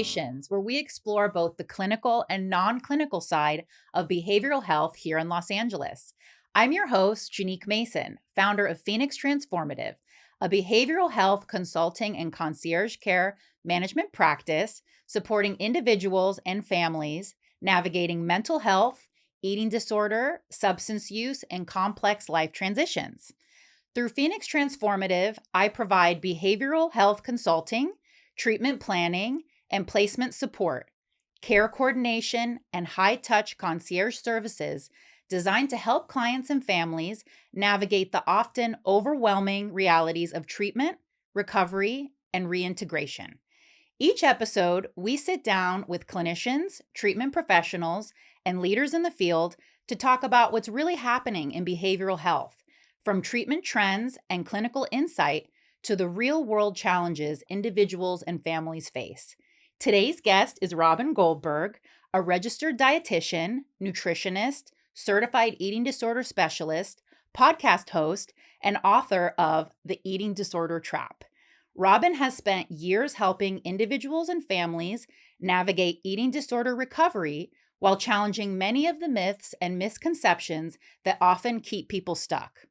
Conversations, where we explore both the clinical and non-clinical side of behavioral health here in Los Angeles. I'm your host, Jennique Mason, founder of Phoenix Transformative, a behavioral health consulting and concierge care management practice supporting individuals and families navigating mental health, eating disorder, substance use, and complex life transitions. Through Phoenix Transformative, I provide behavioral health consulting, treatment planning, and placement support, care coordination, and high-touch concierge services designed to help clients and families navigate the often overwhelming realities of treatment, recovery, and reintegration. Each episode, we sit down with clinicians, treatment professionals, and leaders in the field to talk about what's really happening in behavioral health, from treatment trends and clinical insight to the real-world challenges individuals and families face. Today's guest is Robyn Goldberg, a registered dietitian, nutritionist, certified eating disorder specialist, podcast host, and author of The Eating Disorder Trap. Robyn has spent years helping individuals and families navigate eating disorder recovery while challenging many of the myths and misconceptions that often keep people stuck.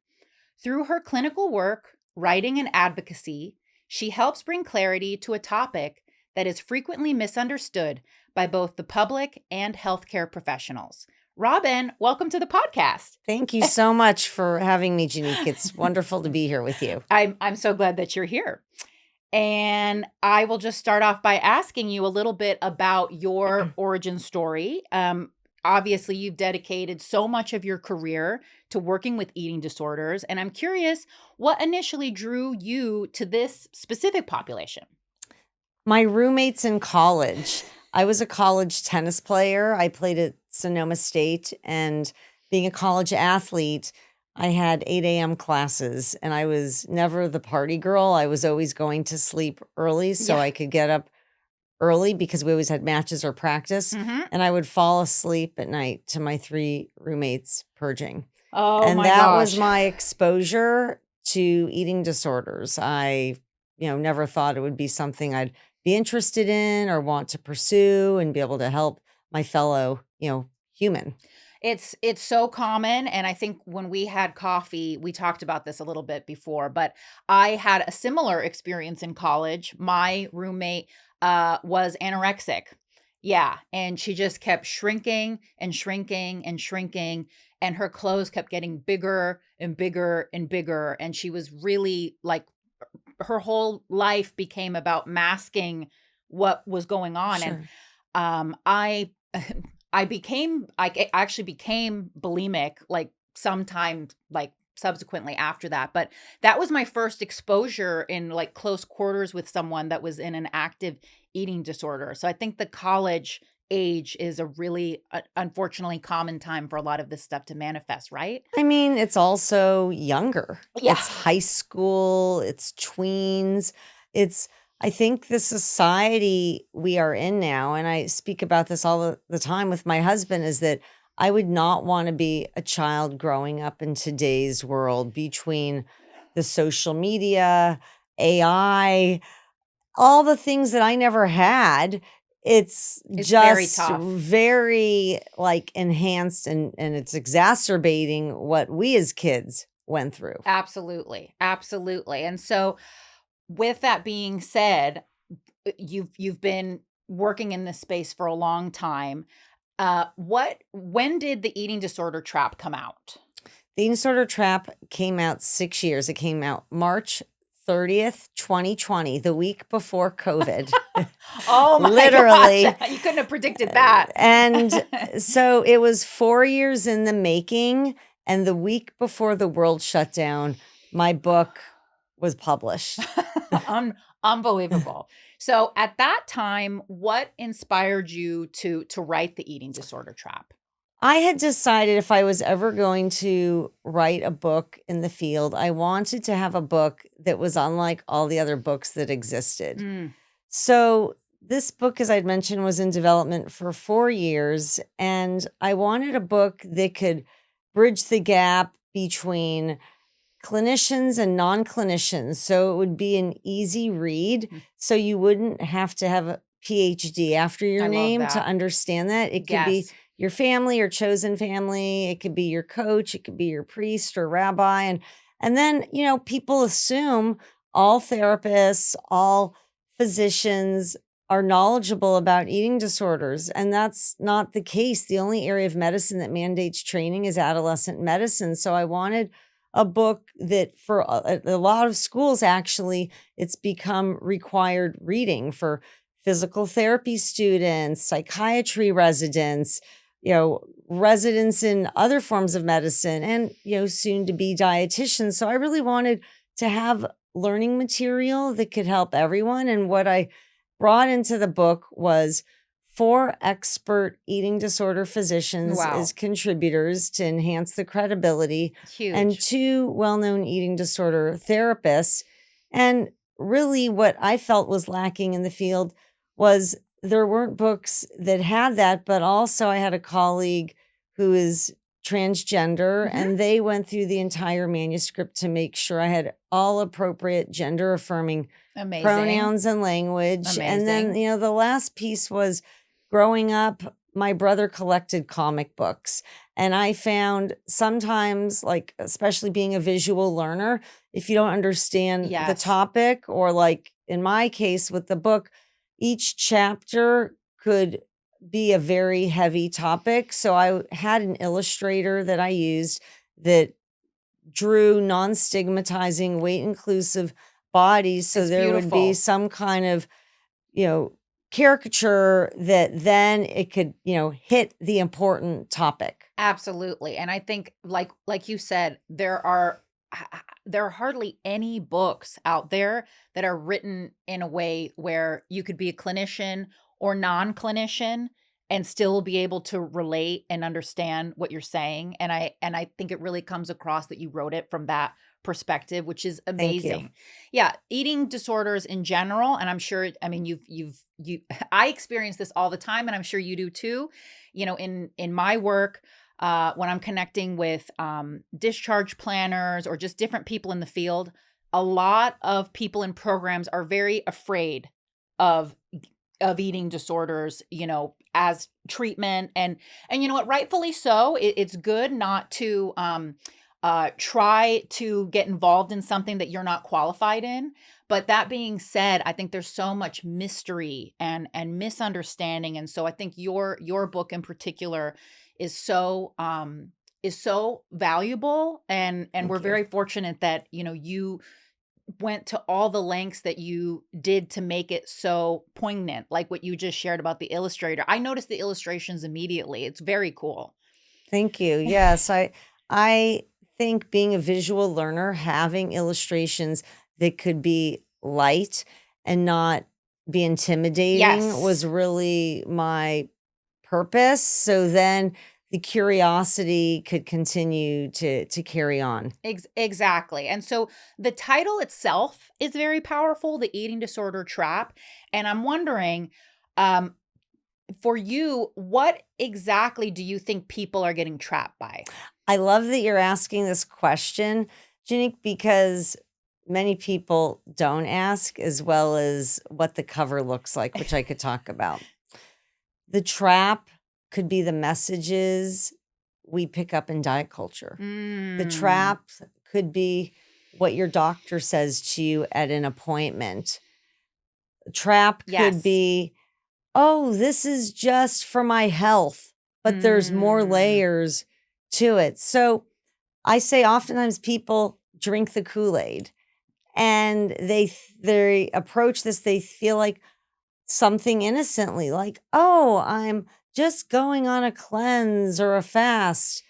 Through her clinical work, writing, and advocacy, she helps bring clarity to a topic that is frequently misunderstood by both the public and healthcare professionals. Robyn, welcome to the podcast. Thank you so much for having me, Jennique. It's wonderful to be here with you. I'm so glad that you're here. And I will just start off by asking you a little bit about your origin story. Obviously, you've dedicated so much of your career to working with eating disorders. And I'm curious, what initially drew you to this specific population? My roommates in college. I was a college tennis player. I played at Sonoma State. And being a college athlete, I had 8 a.m. classes. And I was never the party girl. I was always going to sleep early so I could get up early because we always had matches or practice. And I would fall asleep at night to my 3 roommates purging. Oh, and my that gosh. was my exposure to eating disorders. I, never thought it would be something I'd be interested in or want to pursue and be able to help my fellow, human. It's so common. And I think when we had coffee, we talked about this a little bit before, but I had a similar experience in college. My roommate was anorexic. Yeah. And she just kept shrinking and shrinking and shrinking. And her clothes kept getting bigger and bigger and bigger. And she was really like, her whole life became about masking what was going on. Sure. And I actually became bulimic like sometime like subsequently after that. But that was my first exposure in like close quarters with someone that was in an active eating disorder. So I think the college age is a really unfortunately common time for a lot of this stuff to manifest, right? I mean, it's also younger. Yeah. It's high school, it's tweens. I think the society we are in now, and I speak about this all the time with my husband, is that I would not want to be a child growing up in today's world between the social media, AI, all the things that I never had. It's It's just very tough. very like enhanced and it's exacerbating what we as kids went through. Absolutely. Absolutely. And so with that being said, you've been working in this space for a long time. When did the eating disorder trap come out? The Eating Disorder Trap came out 6 years. It came out March 30th, 2020, the week before COVID. Oh my Literally. gosh. You couldn't have predicted that. And so it was 4 years in the making. And the week before the world shut down, my book was published. Unbelievable. So at that time, what inspired you to write The Eating Disorder Trap? I had decided if I was ever going to write a book in the field, I wanted to have a book that was unlike all the other books that existed. So this book, as I'd mentioned, was in development for 4 years. And I wanted a book that could bridge the gap between clinicians and non-clinicians. So it would be an easy read. So you wouldn't have to have PhD after your I love name to that. understand that. It could be Yes. your family or chosen family. It could be your coach. It could be your priest or rabbi. And then, people assume all therapists, all physicians are knowledgeable about eating disorders. And that's not the case. The only area of medicine that mandates training is adolescent medicine. So I wanted a book that for a lot of schools, actually, it's become required reading for physical therapy students, psychiatry residents, residents in other forms of medicine, and, soon to be dietitians. So I really wanted to have learning material that could help everyone. And what I brought into the book was 4 expert eating disorder physicians Wow. as contributors to enhance the credibility, and Huge. 2 well-known eating disorder therapists. And really what I felt was lacking in the field was there weren't books that had that, but also I had a colleague who is transgender, Mhm. and they went through the entire manuscript to make sure I had all appropriate gender affirming Amazing. pronouns and language. And then, Amazing. the last piece was growing up, my brother collected comic books. And I found sometimes, like, especially being a visual learner, if you don't understand the Yes. topic, or like in my case with the book, each chapter could be a very heavy topic. So I had an illustrator that I used that drew non-stigmatizing, weight-inclusive bodies. So It's there would be beautiful. some kind of, caricature that then it could, hit the important topic. Absolutely. And I think like you said, there are hardly any books out there that are written in a way where you could be a clinician or non-clinician and still be able to relate and understand what you're saying. And I think it really comes across that you wrote it from that perspective, which is Thank you. amazing. Yeah, eating disorders in general, and I'm sure, I mean, you I experience this all the time, and I'm sure you do too. In my work, when I'm connecting with discharge planners or just different people in the field, a lot of people in programs are very afraid of eating disorders, as treatment, and you know what, rightfully so. It's good not to try to get involved in something that you're not qualified in. But that being said, I think there's so much mystery and misunderstanding, and so I think your book in particular is so valuable, and we're Thank you. very fortunate that you went to all the lengths that you did to make it so poignant, like what you just shared about the illustrator. I noticed the illustrations immediately. It's very cool. Thank you. Yes, I think being a visual learner, having illustrations that could be light and not be intimidating was Yes. really my purpose. So then the curiosity could continue to carry on. Exactly. And so the title itself is very powerful, The Eating Disorder Trap. And I'm wondering, um, for you, what exactly do you think people are getting trapped by? I love that you're asking this question, Jennique, because many people don't ask, as well as what the cover looks like, which I could talk about. The trap could be the messages we pick up in diet culture. The trap could be what your doctor says to you at an appointment. The trap could Yes. be, oh, this is just for my health, but there's more layers to it. So I say oftentimes people drink the Kool-Aid, and they approach this, they feel like something innocently, like, oh, I'm just going on a cleanse or a fast.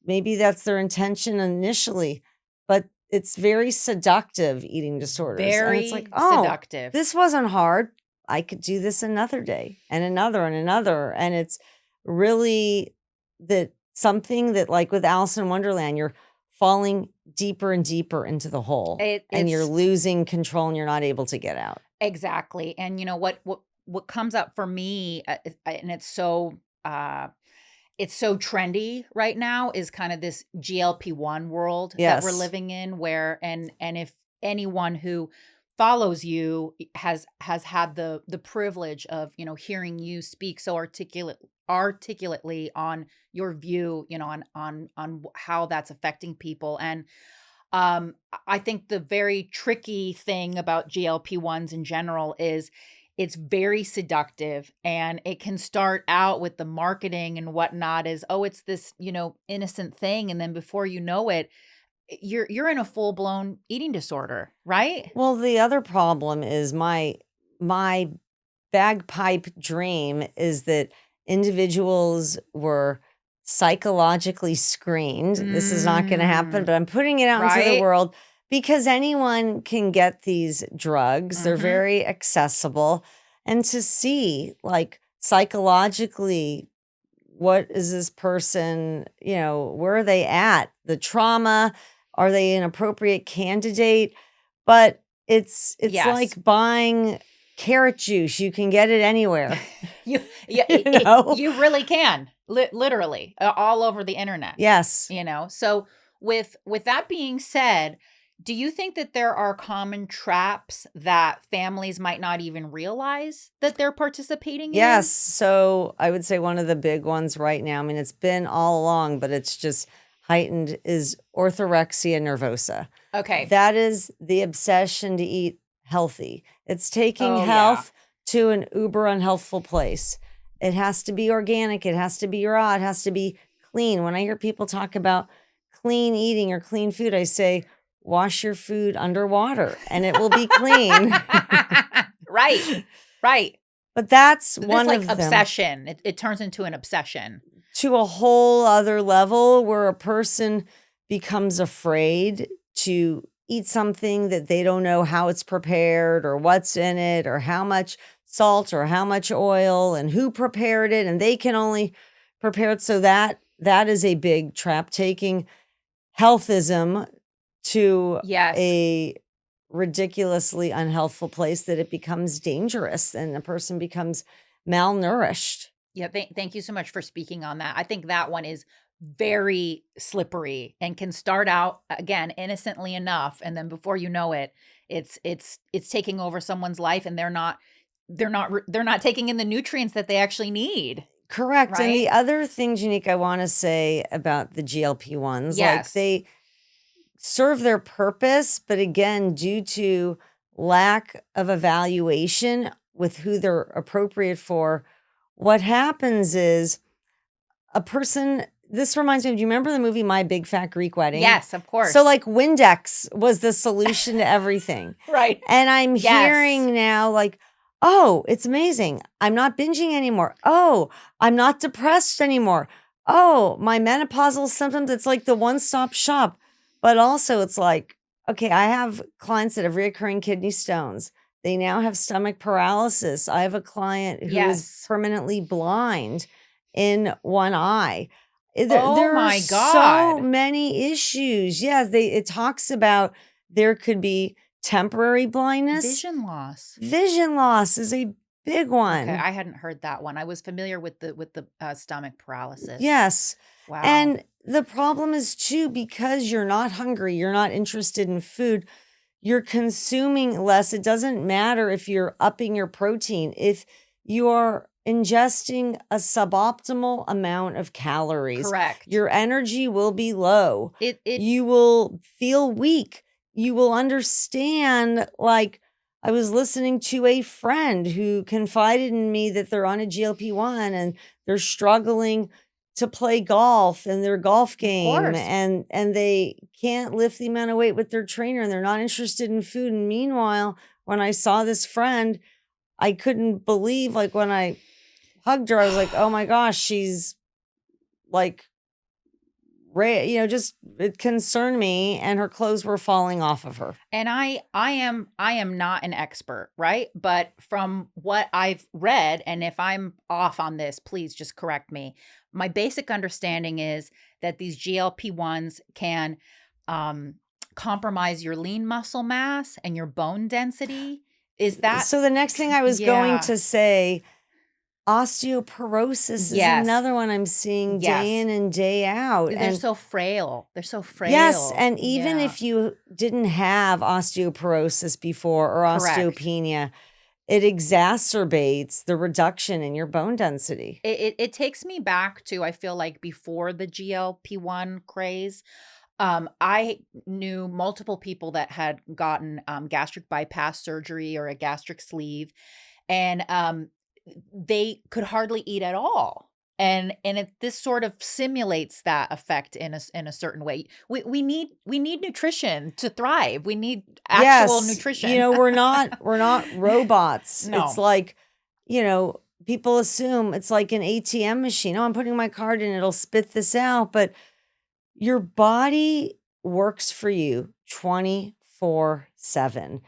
Maybe that's their intention initially, but it's very seductive, eating disorders. And it's like, Very oh, seductive. this wasn't hard. I could do this another day and another and another. And it's really that something that, like with Alice in Wonderland, you're falling deeper and deeper into the hole, and you're It's losing control and you're not able to get out. exactly. And you know what comes up for me, and it's so trendy right now, is kind of this GLP-1 world that we're Yes. living in, where and if anyone who follows you has had the privilege of, hearing you speak so articulately on your view, on how that's affecting people. And I think the very tricky thing about GLP-1s in general is it's very seductive, and it can start out with the marketing and whatnot as, oh, it's this, innocent thing. And then before you know it, you're in a full-blown eating disorder, right? Well, the other problem is my bagpipe dream is that individuals were psychologically screened. This is not going to happen, but I'm putting it out into the Right? world because anyone can get these drugs. They're Mhm. very accessible. And to see, like, psychologically, what is this person, where are they at? The trauma, are they an appropriate candidate? But it's Yes. like buying carrot juice. You can get it anywhere. You you really can. Literally, all over the internet. Yes. So with that being said, do you think that there are common traps that families might not even realize that they're participating in? Yes. So I would say one of the big ones right now, I mean, it's been all along, but it's just heightened, is orthorexia nervosa. Okay. That is the obsession to eat healthy. It's taking Oh, yeah. health to an uber unhealthful place. It has to be organic. It has to be raw. It has to be clean. When I hear people talk about clean eating or clean food, I say, wash your food underwater and it will be clean. Right. Right. But that's This one like of them. obsession. It turns into an obsession. To a whole other level where a person becomes afraid to eat something that they don't know how it's prepared or what's in it or how much salt or how much oil and who prepared it, and they can only prepare it. So that is a big trap, taking healthism to Yes. a ridiculously unhealthful place that it becomes dangerous and the person becomes malnourished. Yeah, thank you so much for speaking on that. I think that one is very slippery and can start out, again, innocently enough, and then before you know it, it's taking over someone's life, and they're not taking in the nutrients that they actually need. Correct. Right? And the other thing, Jennique, I want to say about the GLP-1s, like Yes. they serve their purpose, but again, due to lack of evaluation with who they're appropriate for, what happens is a person, this reminds me, do you remember the movie My Big Fat Greek Wedding? Yes, of course. So like Windex was the solution to everything. Right. And I'm Yes. hearing now like, oh, it's amazing. I'm not binging anymore. Oh, I'm not depressed anymore. Oh, my menopausal symptoms, it's like the one-stop shop. But also it's like, okay, I have clients that have reoccurring kidney stones. They now have stomach paralysis. I have a client who is Yes. permanently blind in one eye. Oh There my are so God. many issues. Yeah, it talks about there could be temporary blindness. Vision loss. Vision loss is a big one. Okay, I hadn't heard that one. I was familiar with the stomach paralysis. Yes. Wow. And the problem is too, because you're not hungry, you're not interested in food, you're consuming less. It doesn't matter if you're upping your protein. If you're ingesting a suboptimal amount of calories, Correct. your energy will be low. It You will feel weak. You will understand, like, I was listening to a friend who confided in me that they're on a GLP-1 and they're struggling to play golf in their golf game, course. and they can't lift the amount of weight with their trainer, and they're not interested in food. And meanwhile, when I saw this friend, I couldn't believe, like, when I hugged her, I was like, oh my gosh, she's like, just it concerned me, and her clothes were falling off of her. And I am not an expert, right? But from what I've read, and if I'm off on this, please just correct me. My basic understanding is that these GLP-1s can compromise your lean muscle mass and your bone density. Is that So the next thing I was going Yeah. to say, Osteoporosis is Yes. another one I'm seeing day Yes. in and day out. They're And so frail. They're so frail. yes, and even Yeah. if you didn't have osteoporosis before or Correct. osteopenia, it exacerbates the reduction in your bone density. It takes me back to, I feel like, before the GLP-1 craze. I knew multiple people that had gotten gastric bypass surgery or a gastric sleeve, and they could hardly eat at all. And this sort of simulates that effect in a certain way. We need nutrition to thrive. We need actual Yes, nutrition. you know, we're not robots. No. It's like, you know, people assume it's like an ATM machine. Oh, I'm putting my card in, it'll spit this out. But your body works for you 24/7.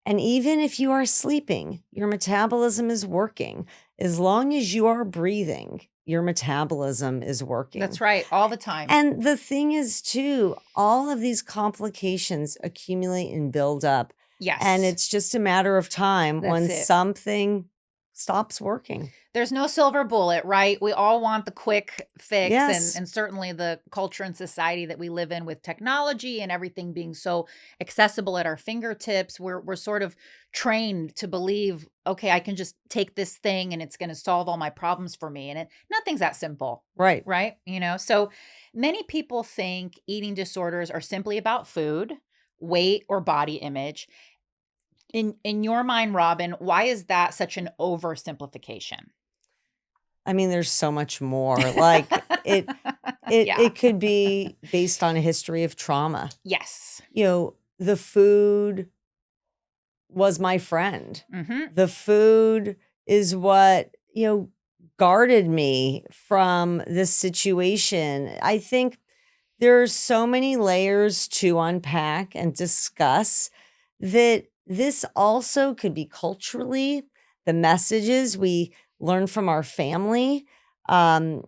And even if you are sleeping, your metabolism is working. As long as you are breathing, your metabolism is working. That's right, all the time. And the thing is, too, all of these complications accumulate and build up. Yes. And it's just a matter of time when That's it. something stops working. There's no silver bullet, right? We all want the quick fix. Yes. And certainly the culture and society that we live in with technology and everything being so accessible at our fingertips, we're sort of trained to believe, okay, I can just take this thing and it's going to solve all my problems for me. And nothing's that simple. Right. Right. So many people think eating disorders are simply about food, weight, or body image. In your mind, Robyn, why is that such an oversimplification? I mean, there's so much more. Like it Yeah. it could be based on a history of trauma. Yes. You know, the food was my friend. Mm-hmm. The food is what, you know, guarded me from this situation. I think there's so many layers to unpack and discuss that this also could be culturally, the messages we learn from our family. And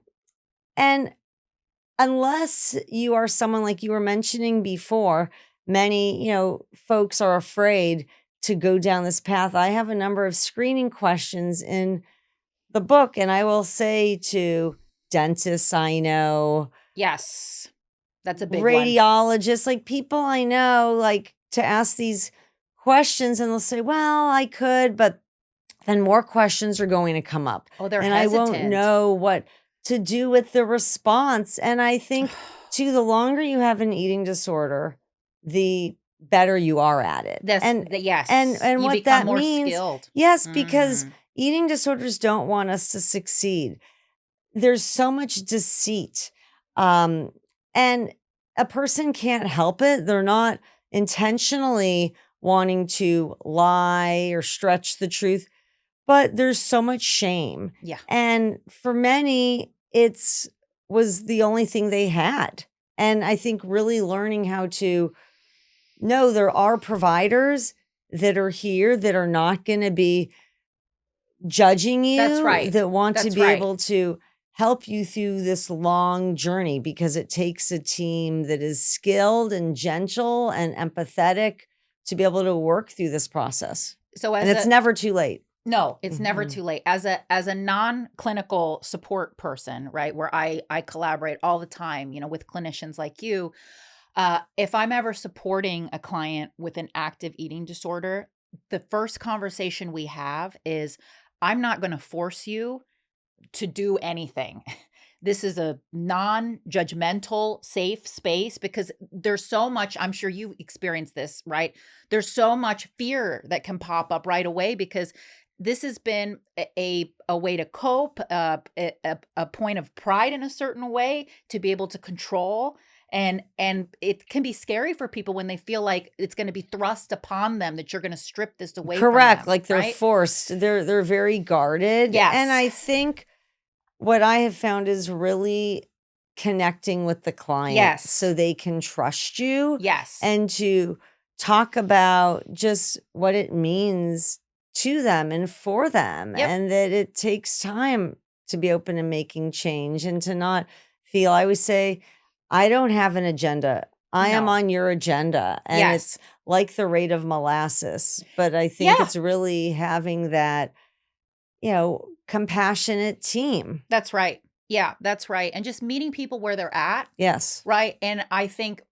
unless you are someone like you were mentioning before, many, you know, folks are afraid to go down this path. I have a number of screening questions in the book, and I will say to dentists I know, Yes. That's a big one. radiologists, like people I know, like to ask these questions, and they'll say, well, I could, but then more questions are going to come up. Oh, they're and hesitant. I won't know what to do with the response. And I think, too, the longer you have an eating disorder, the better you are at it. Yes. And You what become that more means, skilled. yes, because eating disorders don't want us to succeed. There's so much deceit. And a person can't help it. They're not intentionally wanting to lie or stretch the truth, but there's so much shame. Yeah. And for many, was the only thing they had. And I think really learning how to know there are providers that are here that are not going to be judging you. That's right. That want to That's be right. able to help you through this long journey, because it takes a team that is skilled and gentle and empathetic to be able to work through this process. So And it's never too late. No, it's never Mhm. too late. As a non-clinical support person, right, where I collaborate all the time, with clinicians like you, if I'm ever supporting a client with an active eating disorder, the first conversation we have is, I'm not going to force you to do anything. This is a non-judgmental, safe space, because there's so much, I'm sure you experienced this, right? There's so much fear that can pop up right away, because this has been a way to cope, a point of pride in a certain way, to be able to control. And it can be scary for people when they feel like it's going to be thrust upon them, that you're going to strip this away from Correct. them, Like they're right? forced. They're very guarded. Yes. And I think what I have found is really connecting with the client. Yes. So they can trust you. Yes. And to talk about just what it means to them and for them. Yep. And that it takes time to be open and making change, and to not feel, I always say, I don't have an agenda. I am No. on your agenda. And Yes. it's like the rate of molasses. But I think Yeah. it's really having that, compassionate team. That's right. Yeah, that's right. And just meeting people where they're at. Yes. Right. And I think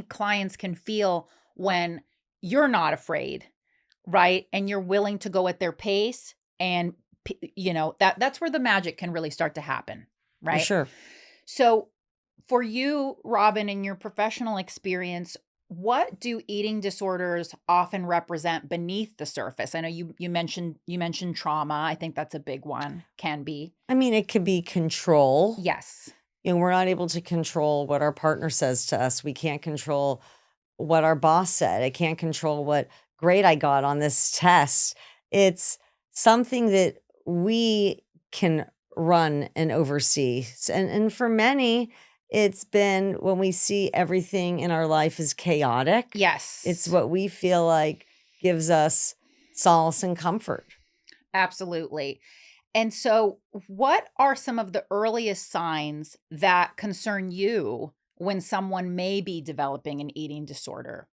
clients can feel when you're not afraid, right? And you're willing to go at their pace, and that's where the magic can really start to happen, For right? sure. So for you, Robyn, in your professional experience, what do eating disorders often represent beneath the surface? I know you mentioned trauma. I think that's a big one, can be. I mean, it could be control. Yes. We're not able to control what our partner says to us. We can't control what our boss said. I can't control what grade I got on this test. It's something that we can run and oversee. And for many, it's been when we see everything in our life is chaotic. Yes. It's what we feel like gives us solace and comfort. Absolutely. And so, what are some of the earliest signs that concern you when someone may be developing an eating disorder?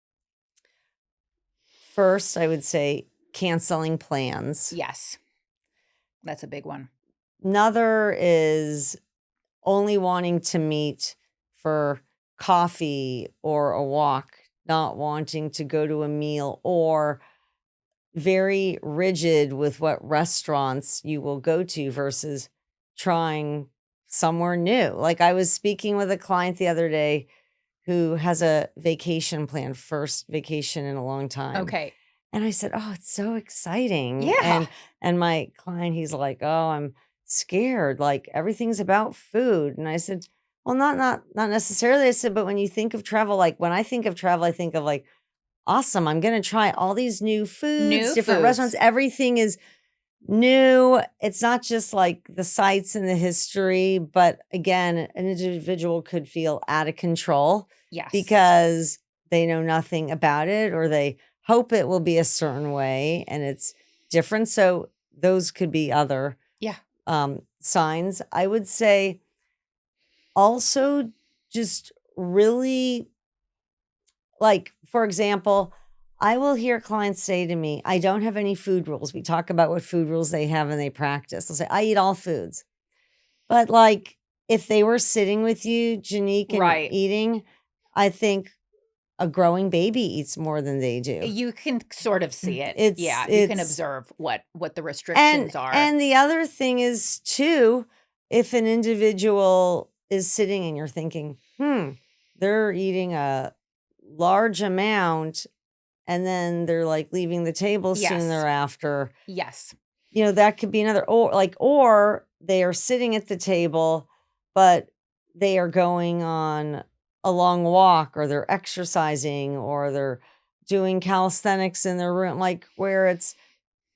First, I would say canceling plans. Yes. That's a big one. Another is only wanting to meet for coffee or a walk, not wanting to go to a meal, or very rigid with what restaurants you will go to versus trying somewhere new. Like I was speaking with a client the other day who has a vacation plan, first vacation in a long time. Okay. And I said, "Oh, it's so exciting." Yeah. And my client, he's like, "Oh, I'm scared. Like everything's about food." And I said, "Well, not necessarily." I said, "But when you think of travel, like when I think of travel, I think of like, awesome, I'm going to try all these new foods, different restaurants. Everything is new. It's not just like the sights and the history, but again, an individual could feel out of control Yes. because they know nothing about it, or they hope it will be a certain way and it's different. So those could be other signs. I would say also just really, like, for example, I will hear clients say to me, "I don't have any food rules." We talk about what food rules they have and they practice. They'll say, "I eat all foods." But like, if they were sitting with you, Jennique, and Right. eating, I think a growing baby eats more than they do. You can sort of see it. It's- You can it's- observe what the restrictions are. And the other thing is too, if an individual is sitting and you're thinking, they're eating a large amount and then they're like leaving the table soon Yes. thereafter. Yes. That could be another, or they are sitting at the table, but they are going on a long walk, or they're exercising, or they're doing calisthenics in their room, like where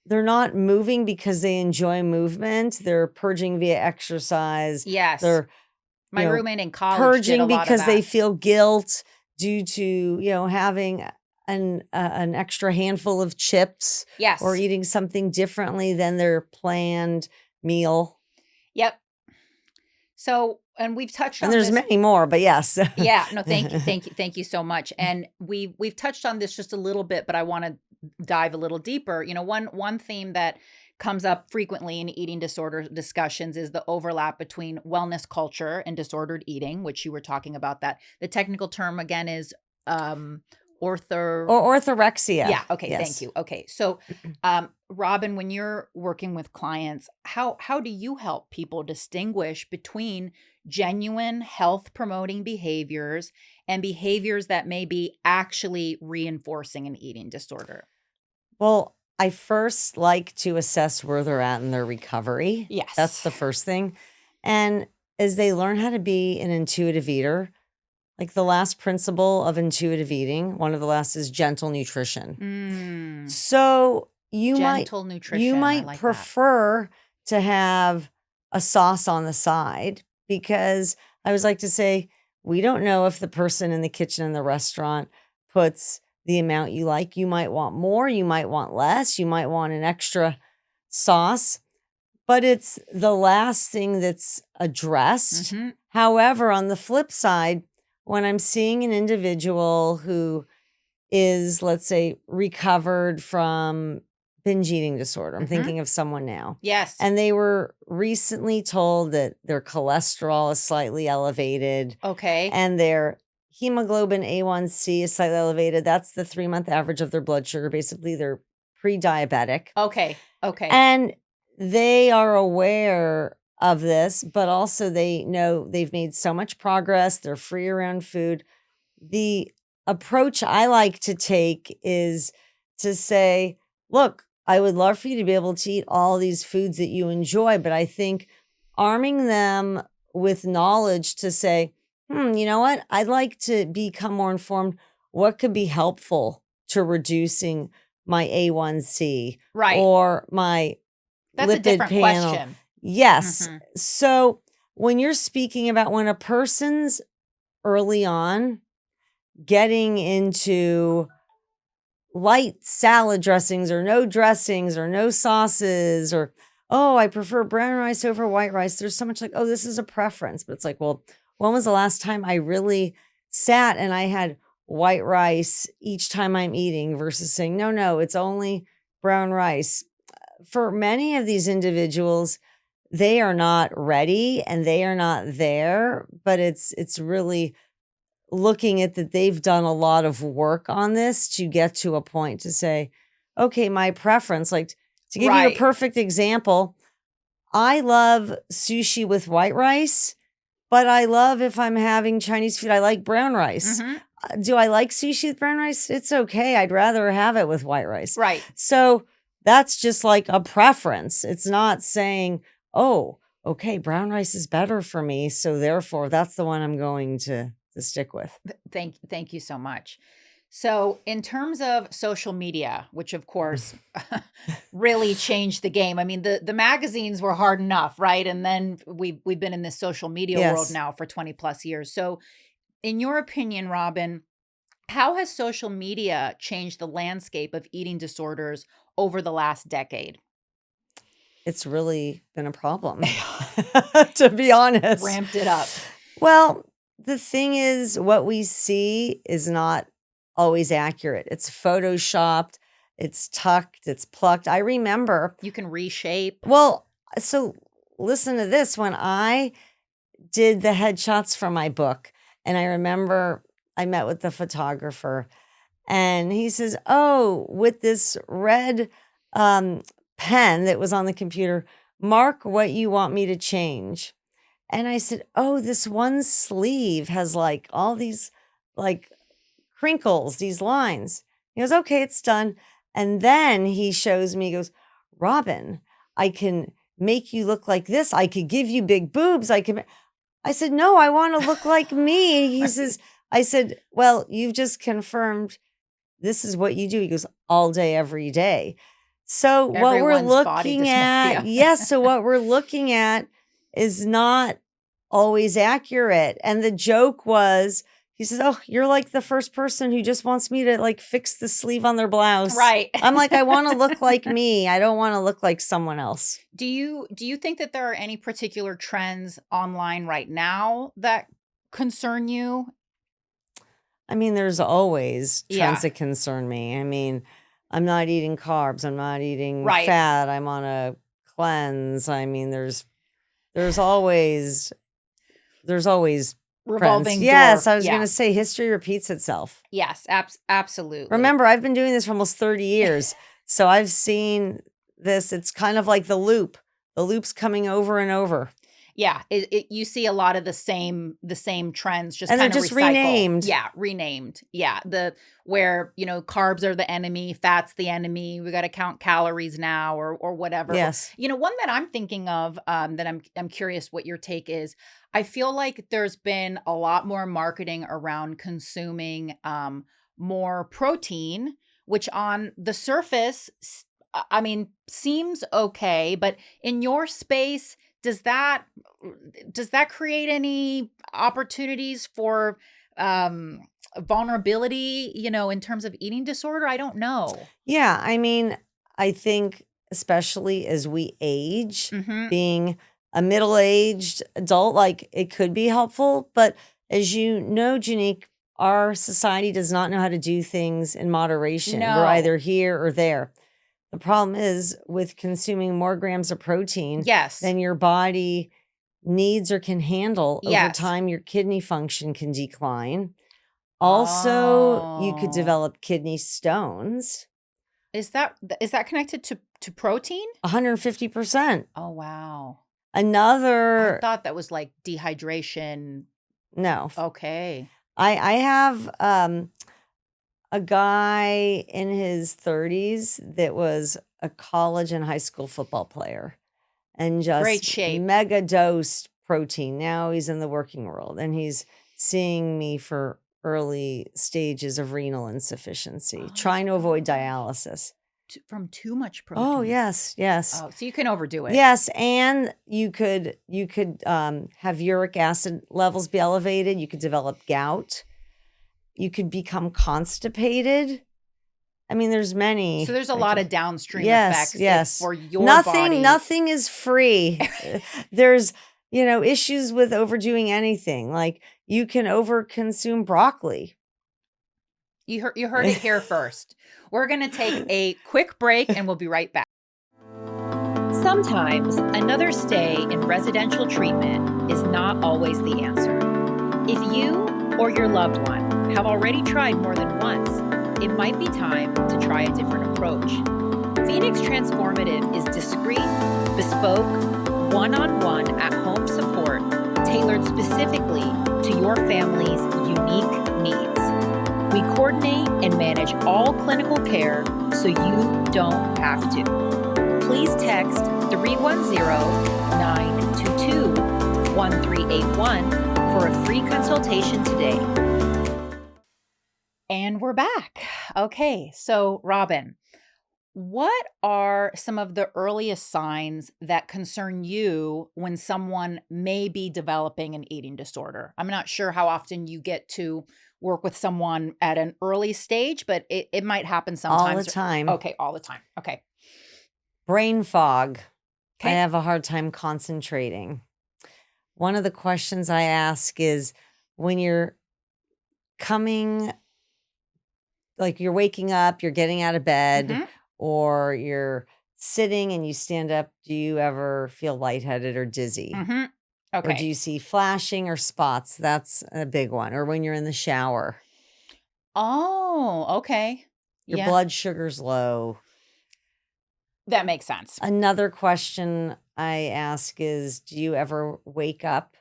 they're not moving because they enjoy movement. They're purging via exercise. Yes. They're My roommate in college did purging a lot because of they that. feel guilt due to having an extra handful of chips, Yes. or eating something differently than their planned meal. Yep. So, and we've touched on And there's this. many more, but yes. Yeah, no, thank you so much. And we've touched on this just a little bit, but I want to dive a little deeper. One theme that comes up frequently in eating disorder discussions is the overlap between wellness culture and disordered eating, which you were talking about. That the technical term again is orthorexia. Yeah. Okay. Yes. Thank you. Okay. So, Robyn, when you're working with clients, how do you help people distinguish between genuine health promoting behaviors and behaviors that may be actually reinforcing an eating disorder? Well, I first like to assess where they're at in their recovery. Yes. That's the first thing. And as they learn how to be an intuitive eater, like the last principle of intuitive eating, one of the last is gentle nutrition. So you Gentle nutrition. you I might like that. prefer to have a sauce on the side, because I always like to say, we don't know if the person in the kitchen in the restaurant puts the amount you like. You might want more, you might want less, you might want an extra sauce, but it's the last thing that's addressed. However, on the flip side, when I'm seeing an individual who is, let's say, recovered from binge eating disorder. I'm Mhm. thinking of someone now. Yes. And they were recently told that their cholesterol is slightly elevated Okay. and their hemoglobin A1C is slightly elevated. That's the 3-month average of their blood sugar. Basically, they're pre-diabetic. Okay. Okay. And they are aware of this, but also they know they've made so much progress. They're free around food. The approach I like to take is to say, look, I would love for you to be able to eat all these foods that you enjoy, but I think arming them with knowledge to say, you know what? I'd like to become more informed. What could be helpful to reducing my A1C Right. or my That's a lipid different panel? question. Yes. Mhm. So when you're speaking about when a person's early on getting into light salad dressings or no sauces or, oh, I prefer brown rice over white rice. There's so much like, oh, this is a preference. But it's like, well, when was the last time I really sat and I had white rice each time I'm eating versus saying, no, it's only brown rice. For many of these individuals, they are not ready and they are not there, but it's really looking at that they've done a lot of work on this to get to a point to say, okay, my preference, like to give you a Right. perfect example, I love sushi with white rice, but I love if I'm having Chinese food, I like brown rice. Mhm. Do I like sushi with brown rice? It's okay. I'd rather have it with white rice. Right. So that's just like a preference. It's not saying, oh, okay, brown rice is better for me. So therefore, that's the one I'm going to stick with. Thank you so much. So, in terms of social media, which of course really changed the game. I mean, the magazines were hard enough, right? And then we've been in this social media world Yes. now for 20 plus years. So, in your opinion, Robyn, how has social media changed the landscape of eating disorders over the last decade? It's really been a problem, to be honest. Ramped it up. Well, the thing is, what we see is not always accurate. It's photoshopped, it's tucked, it's plucked. I remember, You can reshape. well, so listen to this. When I did the headshots for my book, and I remember I met with the photographer, and he says, oh, with this red pen that was on the computer, mark what you want me to change. And I said, oh, this one sleeve has like all these like crinkles, these lines. He goes, okay, it's done. And then he shows me, he goes, Robyn, I can make you look like this. I could give you big boobs. I said, no, I want to look like me. He says, I said, well, you've just confirmed this is what you do. He goes, all day, every day. So what we're Everyone's body looking at, dysmorphia. yes. So what we're looking at is not always accurate. And the joke was, he says, oh, you're like the first person who just wants me to like fix the sleeve on their blouse. Right. I'm like, I want to look like me. I don't want to look like someone else. Do you think that there are any particular trends online right now that concern you? I mean, there's always Yeah. trends that concern me. I mean, I'm not eating carbs. I'm not eating Right. fat. I'm on a cleanse. I mean, there's always trends. Revolving Yes, door. I was Yeah. going to say history repeats itself. Yes, absolutely. Remember, I've been doing this for almost 30 years. So I've seen this. It's kind of like the loop. The loop's coming over and over. Yeah, you see a lot of the same trends just And they're kind of just recycle. renamed. Yeah, renamed. Yeah, where carbs are the enemy, fat's the enemy. We got to count calories now, or whatever. Yes. One that I'm thinking of that I'm curious what your take is. I feel like there's been a lot more marketing around consuming more protein, which on the surface, I mean, seems okay, but in your space, does that create any opportunities for vulnerability, in terms of eating disorder? I don't know. Yeah. I mean, I think especially as we age, Mhm. being a middle-aged adult, like it could be helpful. But as you know, Jennique, our society does not know how to do things in moderation. We're No. either here or there. The problem is with consuming more grams of protein Yes. than your body needs or can handle. Over Yes. time, your kidney function can decline. Also, you could Oh. develop kidney stones. Is that connected to protein? 150%. Oh, wow. I Another, thought that was like dehydration. no. Okay. I have a guy in his 30s that was a college and high school football player and Great just shape. mega dosed protein. Now he's in the working world and he's seeing me for early stages of renal insufficiency, trying to avoid dialysis. From too much protein. Oh, yes, yes. Oh, so you can overdo it. Yes, and you could have uric acid levels be elevated. You could develop gout. You could become constipated. I mean, there's many. So there's a lot of downstream Yes, effects yes. for your body. Nothing is free. There's, issues with overdoing anything. Like you can overconsume broccoli. You heard it here first. We're going to take a quick break and we'll be right back. Sometimes another stay in residential treatment is not always the answer. If you or your loved one have already tried more than once, it might be time to try a different approach. Phoenix Transformative is discreet, bespoke, one-on-one at-home support tailored specifically to your family's unique needs. We coordinate and manage all clinical care so you don't have to. Please text 310-922-1381 for a free consultation today. And we're back. Okay, so Robyn, what are some of the earliest signs that concern you when someone may be developing an eating disorder? I'm not sure how often you get to work with someone at an early stage, but it might happen sometimes. All the time. Okay, all the time. Okay. Brain fog. Okay. I have a hard time concentrating. One of the questions I ask is when you're coming, like you're waking up, you're getting out of bed, or you're sitting and you stand up, do you ever feel lightheaded or dizzy? Okay. Or do you see flashing or spots? That's a big one. Or when you're in the shower. Oh, okay. Your blood sugar's low. That makes sense. Another question I ask is, do you ever wake up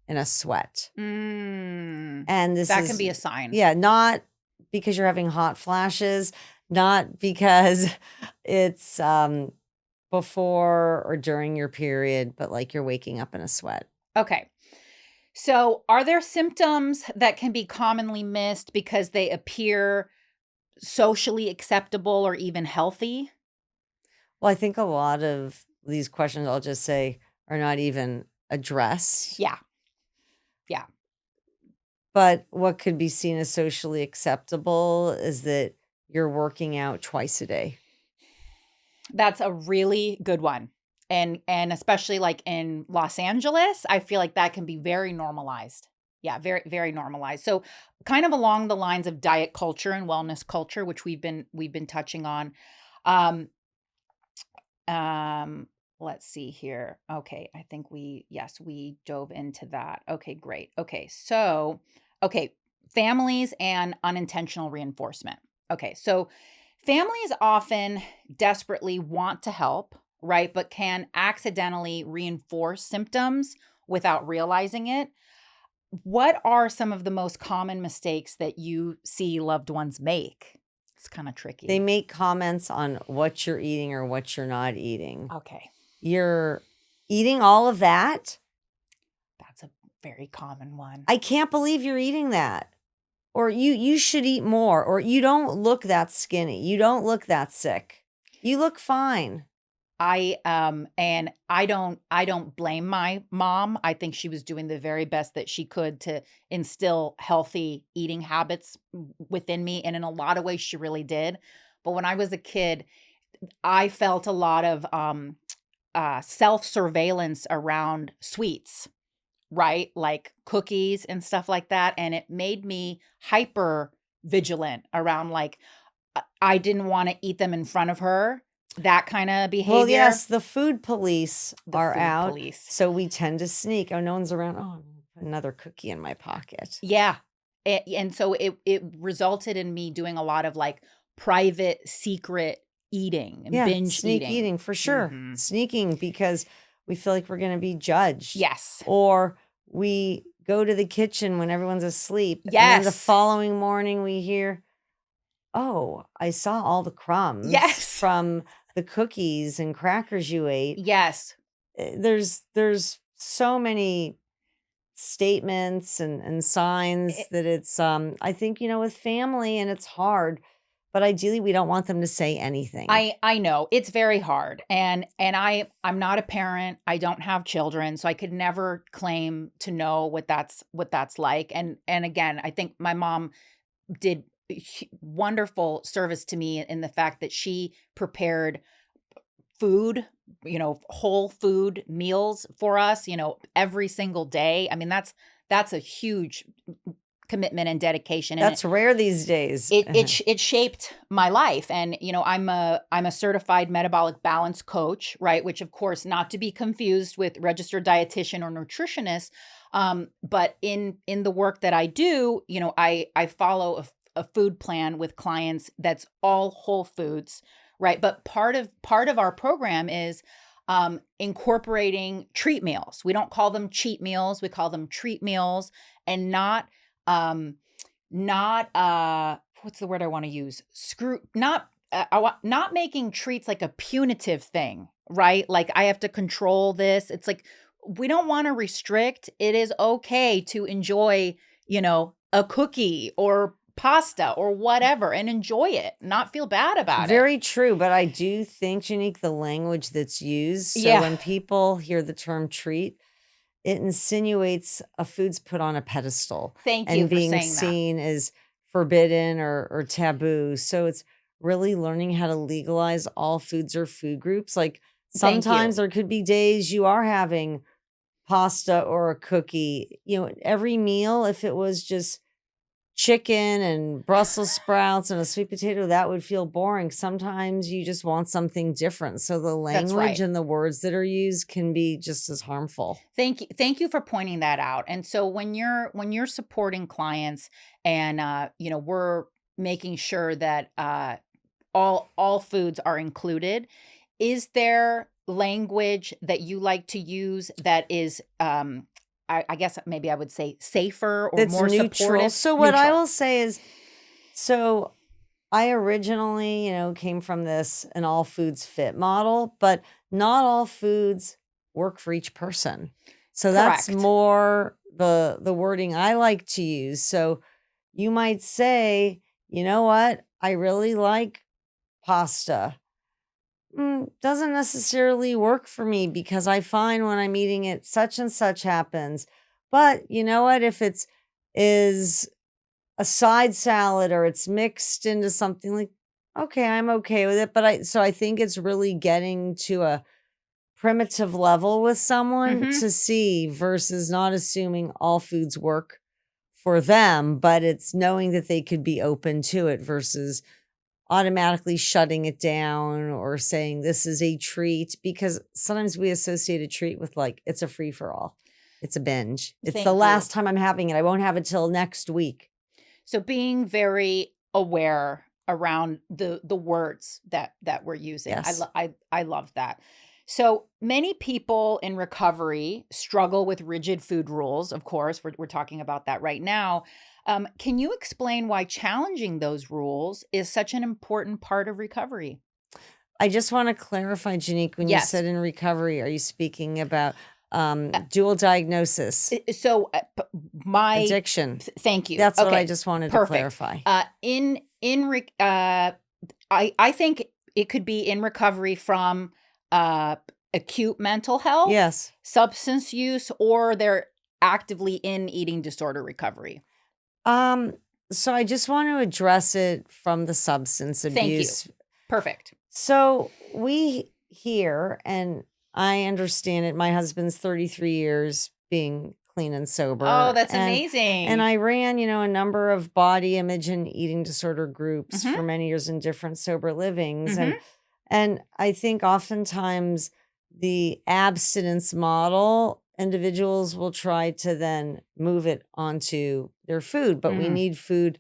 in a sweat? And that can be a sign. Yeah, not because you're having hot flashes, not because it's before or during your period, but like you're waking up in a sweat. Okay. So are there symptoms that can be commonly missed because they appear socially acceptable or even healthy? Well, I think a lot of these questions, I'll just say, are not even addressed. Yeah. But what could be seen as socially acceptable is that you're working out twice a day. That's a really good one. And especially like in Los Angeles, I feel like that can be very normalized. Yeah, very, very normalized. So kind of along the lines of diet culture and wellness culture, which we've been touching on. Let's see here. Okay, I think we dove into that. Okay, great. Okay, so, families and unintentional reinforcement. Okay, so families often desperately want to help, right? But can accidentally reinforce symptoms without realizing it. What are some of the most common mistakes that you see loved ones make? It's kind of tricky. They make comments on what you're eating or what you're not eating. Okay. You're eating all of that? That's a very common one. I can't believe you're eating that. Or you should eat more. Or you don't look that skinny. You don't look that sick. You look fine. I don't blame my mom. I think she was doing the very best that she could to instill healthy eating habits within me. And in a lot of ways, she really did. But when I was a kid, I felt a lot of self-surveillance around sweets, right? Like cookies and stuff like that. And it made me hyper vigilant around like, I didn't want to eat them in front of her that kind of behavior. Well, yes, the food police are food out. police. So we tend to sneak. Oh, no one's around. Oh, I'm gonna put another cookie in my pocket. Yeah. And so it resulted in me doing a lot of like private secret eating and Yeah, binge sneak eating for sure. Mhm. Sneaking because we feel like we're going to be judged. Yes. Or we go to the kitchen when everyone's asleep. And then the Yes. following morning we hear, oh, I saw all the crumbs Yes. from the cookies and crackers you ate. Yes. There's so many statements and signs that it's I think, with family, and it's hard, but ideally we don't want them to say anything. I know it's very hard, and I'm not a parent. I don't have children, so I could never claim to know what that's like. And again, I think my mom did wonderful service to me in the fact that she prepared food, whole food meals for us, every single day. I mean, that's a huge commitment and dedication. And That's rare these days. it shaped my life. And, I'm a certified metabolic balance coach, right? Which of course, not to be confused with registered dietitian or nutritionist. But in the work that I do, I follow a food plan with clients that's all whole foods, right? But part of our program is incorporating treat meals. We don't call them cheat meals. We call them treat meals, and not what's the word I want to use? Not making treats like a punitive thing, right? Like I have to control this. It's like, we don't want to restrict. It is okay to enjoy, a cookie or pasta or whatever and enjoy it, not feel bad about it. Very true. But I do think, Jennique, the language that's used. So when people hear the term treat, it insinuates a food's put on a pedestal. Thank you and for being saying seen as forbidden or taboo. So it's really learning how to legalize all foods or food groups. Like sometimes there could be days you are having pasta or a cookie. Every meal, if it was just chicken and Brussels sprouts and a sweet potato, that would feel boring. Sometimes you just want something different. So the language and the words that are used can be just as harmful. Thank you for pointing that out. And so when you're supporting clients and we're making sure that all foods are included, is there language that you like to use that is I guess maybe I would say safer or more neutral. supportive? So what I will say is, so I originally, came from an all foods fit model, but not all foods work for each person. So that's more the wording I like to use. So you might say, you know what? I really like pasta. Doesn't necessarily work for me because I find when I'm eating it, such and such happens. But you know what? If is a side salad or it's mixed into something, like, okay, I'm okay with it. But I think it's really getting to a primitive level with someone to see versus not assuming all foods work for them, but it's knowing that they could be open to it versus automatically shutting it down or saying this is a treat, because sometimes we associate a treat with like, it's a free for all. It's a binge. It's the last time I'm having it. I won't have it till next week. So being very aware around the words that we're using. Yes. I love that. So many people in recovery struggle with rigid food rules. Of course, we're talking about that right now. Can you explain why challenging those rules is such an important part of recovery? I just want to clarify, Jennique, when you said in recovery, are you speaking about dual diagnosis? So my addiction. Thank you. That's what I just wanted to clarify. I think it could be in recovery from acute mental health, yes, substance use, or they're actively in eating disorder recovery. So I just want to address it from the substance abuse. Thank you. Perfect. So we hear, and I understand it, my husband's 33 years being clean and sober. Oh, that's amazing. And I ran, a number of body image and eating disorder groups for many years in different sober livings. And I think oftentimes the abstinence model, individuals will try to then move it onto their food, but we Mm. need food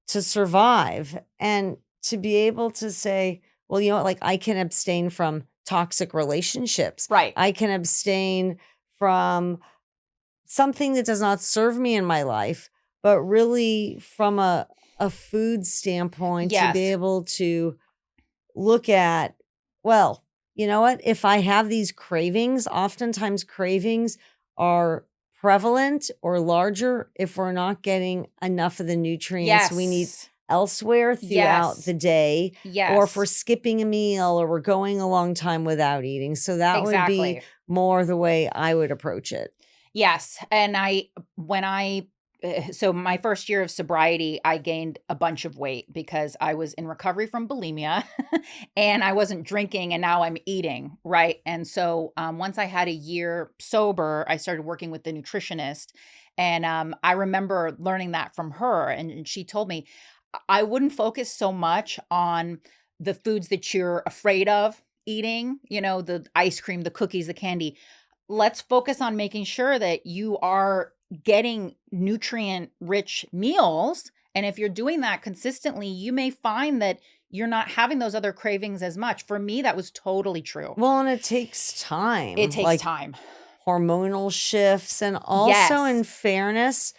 to survive and to be able to say, well, you know what, like I can abstain from toxic relationships. Right. I can abstain from something that does not serve me in my life, but really from a food standpoint to be Yes. able to look at, well, you know what? If I have these cravings, oftentimes cravings are prevalent or larger if we're not getting enough of the nutrients we need Yes. elsewhere throughout Yes. the day, or if we're Yes. skipping a meal or we're going a long time without eating. So that would be Exactly. more the way I would approach it. Yes, and so my first year of sobriety, I gained a bunch of weight because I was in recovery from bulimia and I wasn't drinking and now I'm eating, right? And so once I had a year sober, I started working with the nutritionist. And I remember learning that from her. And she told me I wouldn't focus so much on the foods that you're afraid of eating, the ice cream, the cookies, the candy. Let's focus on making sure that you are getting nutrient rich meals. And if you're doing that consistently, you may find that you're not having those other cravings as much. For me, that was totally true. Well, and it takes It time, takes like time. hormonal shifts. And also, Yes, in fairness,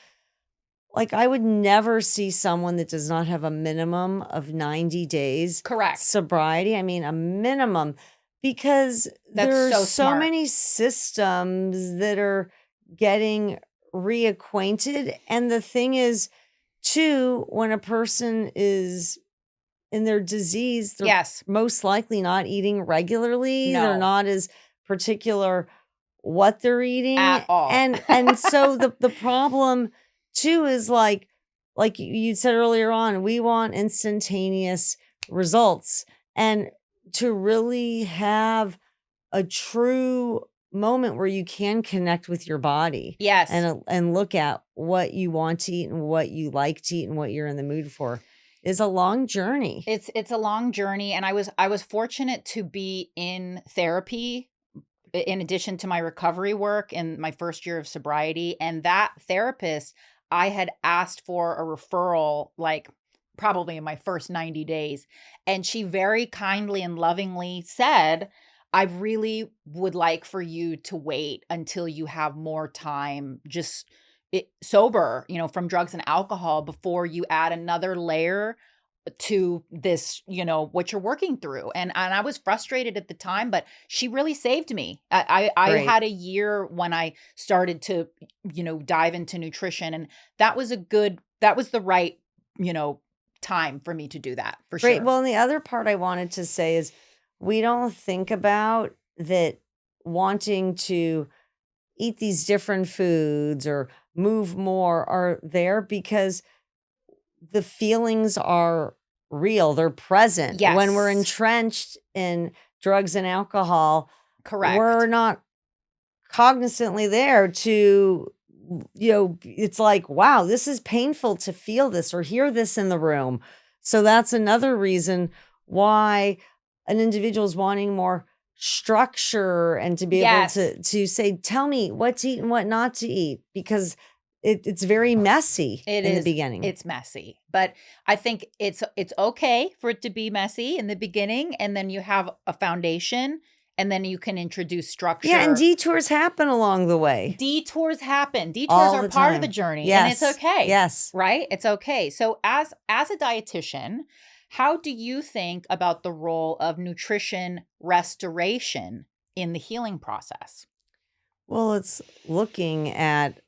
like I would never see someone that does not have a minimum of 90 days correct. sobriety. I mean, a minimum, because That's there's so so smart. many systems that are getting reacquainted. And the thing is, too, when a person is in their disease, they're Yes. most likely not eating regularly. They're No, not as particular what they're eating. at all. And so the problem too is like you said earlier on, we want instantaneous results. And to really have a true moment where you can connect with your body Yes. and look at what you want to eat and what you like to eat and what you're in the mood for is a long journey. It's a long journey, and I was fortunate to be in therapy in addition to my recovery work in my first year of sobriety. And that therapist, I had asked for a referral, like probably in my first 90 days. And she very kindly and lovingly said, I really would like for you to wait until you have more time, just sober, from drugs and alcohol before you add another layer to this, what you're working through. And I was frustrated at the time, but she really saved me. I Great. had a year when I started to, dive into nutrition, and that was the right, time for me to do that, for Great. sure. Well, and the other part I wanted to say is we don't think about that wanting to eat these different foods or move more are there because the feelings are real, they're present. When we're Yes, entrenched in drugs and alcohol, we're correct. not cognizantly there to, it's like, wow, this is painful to feel this or hear this in the room. So that's another reason why an individual is wanting more structure and to be able Yes. to say, tell me what to eat and what not to eat, because it's very messy It in the is. beginning. It's messy, but I think it's okay for it to be messy in the beginning, and then you have a foundation, and then you can introduce Yeah, and structure. detours happen along the way Detours happen. Detours all are the part of the time. journey, and it's Yes. okay, Yes. right? It's okay. So as a dietitian, how do you think about the role of nutrition restoration in the healing process? Well, it's looking at